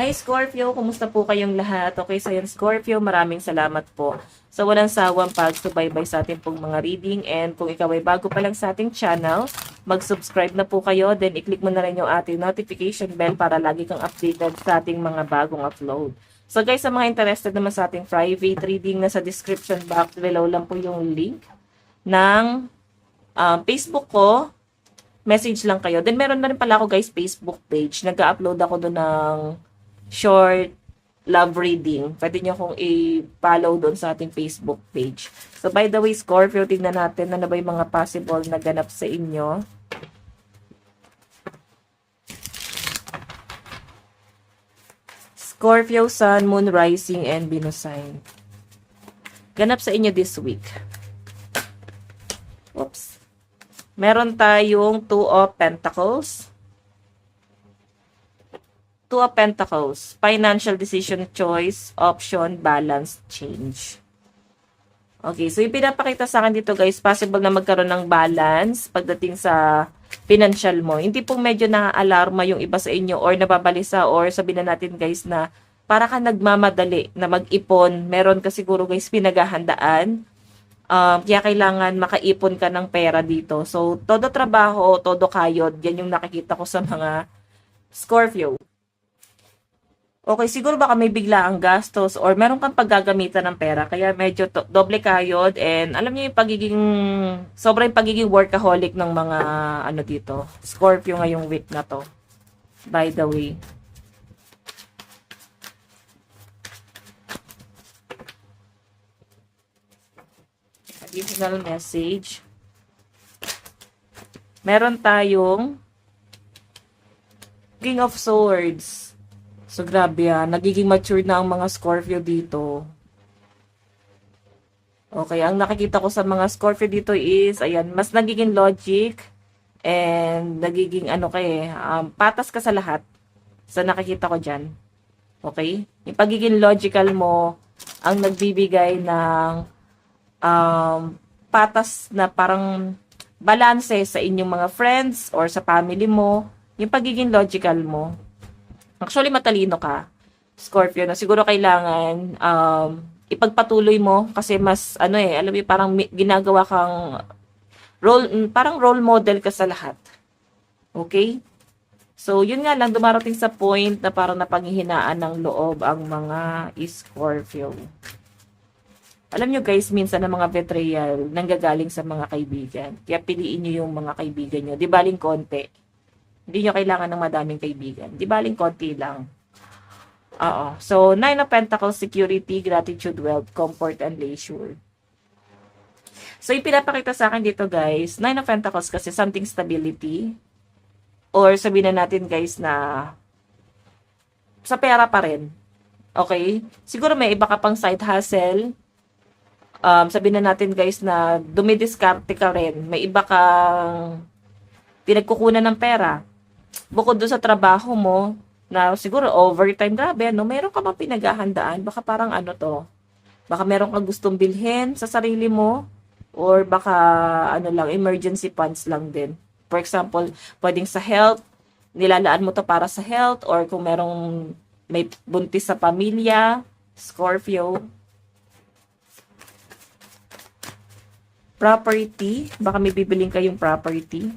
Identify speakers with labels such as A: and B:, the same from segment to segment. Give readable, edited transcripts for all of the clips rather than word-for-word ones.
A: Hi Scorpio, kumusta po kayong lahat? Okay, sa yan Scorpio, maraming salamat po sa walang sawang pagsubaybay sa ating pong mga reading, and kung ikaw ay bago pa lang sa ating channel, mag-subscribe na po kayo, then i-click mo na rin yung ating notification bell para lagi kang updated sa ating mga bagong upload. So guys, sa mga interested naman sa ating private reading, nasa description box below lang po yung link ng Facebook ko. Message lang kayo. Then meron na rin pala ako guys Facebook page. Nag-upload ako doon ng short love reading. Pwede nyo kong i-follow doon sa ating Facebook page. So, by the way, Scorpio, tingnan natin ano ba yung mga possible na ganap sa inyo. Scorpio, Sun, Moon, Rising, and Venus sign. Ganap sa inyo this week. Oops. Meron tayong Two of Pentacles. Two of Pentacles, financial decision, choice, option, balance, change. Okay, so yung pinapakita sa akin dito guys, possible na magkaroon ng balance pagdating sa financial mo. Hindi pong medyo na-alarma yung iba sa inyo or nababalisa or sabihin na natin guys na para ka nagmamadali na mag-ipon. Meron ka siguro guys pinaghahandaan. Kaya kailangan makaipon ka ng pera dito. So, todo trabaho, todo kayod, yan yung nakikita ko sa mga Scorpio. Okay, siguro baka may bigla ang gastos or meron kang paggagamitan ng pera. Kaya medyo doble kayod, and alam niyo yung pagiging, sobrang pagiging workaholic ng mga ano dito. Scorpio ngayong week na to. By the way. Additional message. Meron tayong King of Swords. So, grabe nagiging mature na ang mga Scorpio dito. Okay, ang nakikita ko sa mga Scorpio dito is, ayan, mas nagiging logic and nagiging patas ka sa lahat. So, nakikita ko dyan. Okay? Yung pagiging logical mo ang nagbibigay ng patas na parang balanse sa inyong mga friends or sa family mo. Yung pagiging logical mo. Actually, matalino ka, Scorpio, na siguro kailangan ipagpatuloy mo kasi mas, alam mo, parang ginagawa kang parang role model ka sa lahat. Okay? So, yun nga lang, dumarating sa point na parang napanghihinaan ng loob ang mga Scorpio. Alam nyo guys, minsan ang mga betrayal nanggagaling sa mga kaibigan. Kaya piliin nyo yung mga kaibigan nyo. Di baling konti. Hindi nyo kailangan ng madaming kaibigan. Di baling konti lang. Oo. So, Nine of Pentacles, security, gratitude, wealth, comfort, and leisure. So, yung pinapakita sa akin dito, guys, Nine of Pentacles kasi something stability. Or sabihin na natin, guys, na sa pera pa rin. Okay? Siguro may iba ka pang side hustle. Sabihin na natin, guys, na dumidiskarte ka rin. May iba kang pinagkukunan ng pera. Bukod doon sa trabaho mo, na siguro overtime, grabe, meron ka bang pinaghahandaan? Baka parang baka meron kang gustong bilhin sa sarili mo, or baka lang, emergency funds lang din. For example, pwedeng sa health, nilalaan mo to para sa health, or kung may buntis sa pamilya, Scorpio. Property, baka may bibiling kayong property.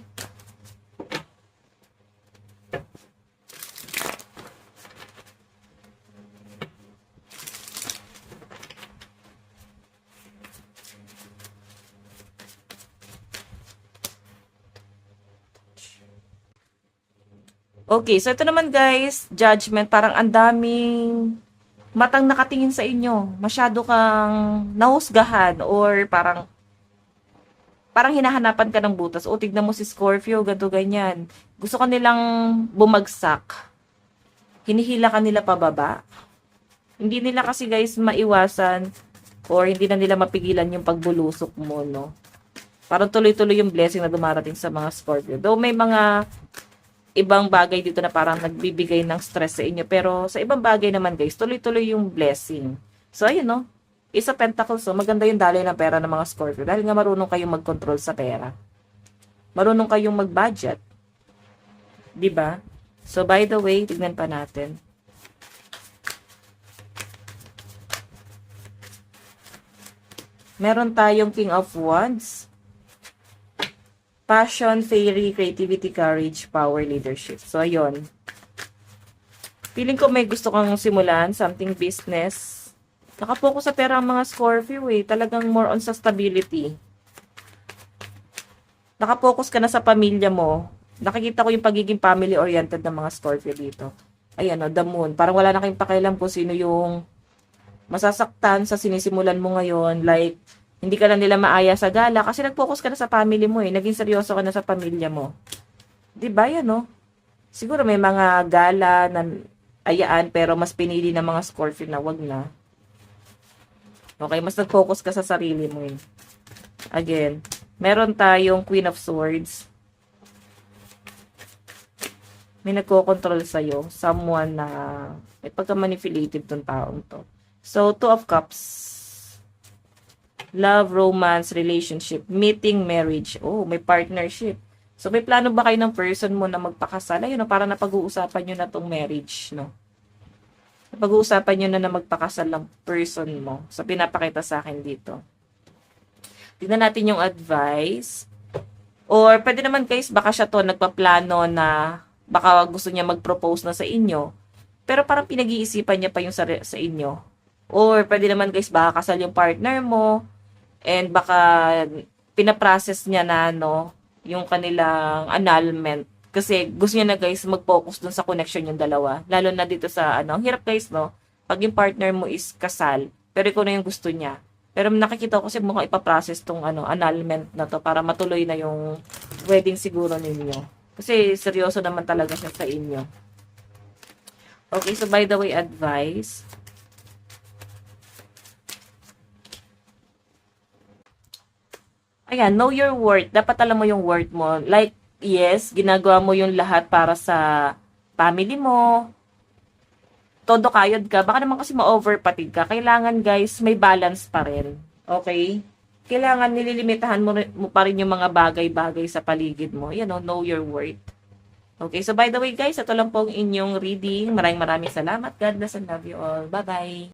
A: Okay, so ito naman guys, judgment, parang ang daming matang nakatingin sa inyo. Masyado kang nahusgahan or parang hinahanapan ka ng butas. O, tignan mo si Scorpio, ganto ganyan. Gusto ka nilang bumagsak. Hinihila ka nila pababa. Hindi nila kasi guys maiwasan or hindi na nila mapigilan yung pagbulusok mo, no? Parang tuloy-tuloy yung blessing na dumarating sa mga Scorpio. Though may mga ibang bagay dito na parang nagbibigay ng stress sa inyo. Pero sa ibang bagay naman guys, tuloy-tuloy yung blessing. So, ayun no. Isa Pentacles, so maganda yung daloy ng pera ng mga Scorpio. Dahil nga marunong kayong mag-control sa pera. Marunong kayong mag-budget. 'Di ba? So, by the way, tignan pa natin. Meron tayong King of Wands. Passion, fairy, creativity, courage, power, leadership. So, ayun. Feeling ko may gusto kang simulan, something business. Nakapokus sa pera ang mga Scorpio eh. Talagang more on sa stability. Nakapokus ka na sa pamilya mo. Nakikita ko yung pagiging family-oriented ng mga Scorpio dito. Ayan o, the moon. Parang wala na kayong pakialam kung sino yung masasaktan sa sinisimulan mo ngayon. Like, hindi ka lang nila maaya sa gala kasi nag-focus ka na sa family mo eh. Naging seryoso ka na sa pamilya mo. Diba yan no? Siguro may mga gala na ayaan pero mas pinili ng mga Scorpio na wag na. Okay, mas nag-focus ka sa sarili mo eh. Again, meron tayong Queen of Swords. May nagko-control sa'yo. Someone na may pagka-manipulative tong taong to. So, Two of Cups. Love, romance, relationship, meeting, marriage. Oh, may partnership. So, may plano ba kayo ng person mo na magpakasal? Ayun, no, para napag-uusapan nyo na tong marriage, no? Napag-uusapan nyo na magpakasal ng person mo. So, pinapakita sa akin dito. Tignan natin yung advice. Or, pwede naman guys, baka siya to nagpaplano na baka gusto niya mag-propose na sa inyo. Pero parang pinag-iisipan niya pa yung sa inyo. Or, pwede naman guys, baka kasal yung partner mo. And baka pinaprocess niya na, no, yung kanilang annulment. Kasi gusto niya na guys, mag-focus dun sa connection yung dalawa. Lalo na dito sa, ano, hirap guys, no? Pag yung partner mo is kasal, pero ikaw na yung gusto niya. Pero nakikita ko kasi mukhang ipaprocess tong, ano, annulment na to para matuloy na yung wedding siguro ninyo. Kasi seryoso naman talaga siya sa inyo. Okay, so by the way, advice. Ayan, know your worth. Dapat alam mo yung worth mo. Like, yes, ginagawa mo yung lahat para sa family mo. Todo kayod ka. Baka naman kasi ma-overpatig ka. Kailangan, guys, may balance pa rin. Okay? Kailangan nililimitahan mo pa rin yung mga bagay-bagay sa paligid mo. You know your worth. Okay, so by the way, guys, ito lang po ang inyong reading. Maraming salamat. God bless and love you all. Bye-bye.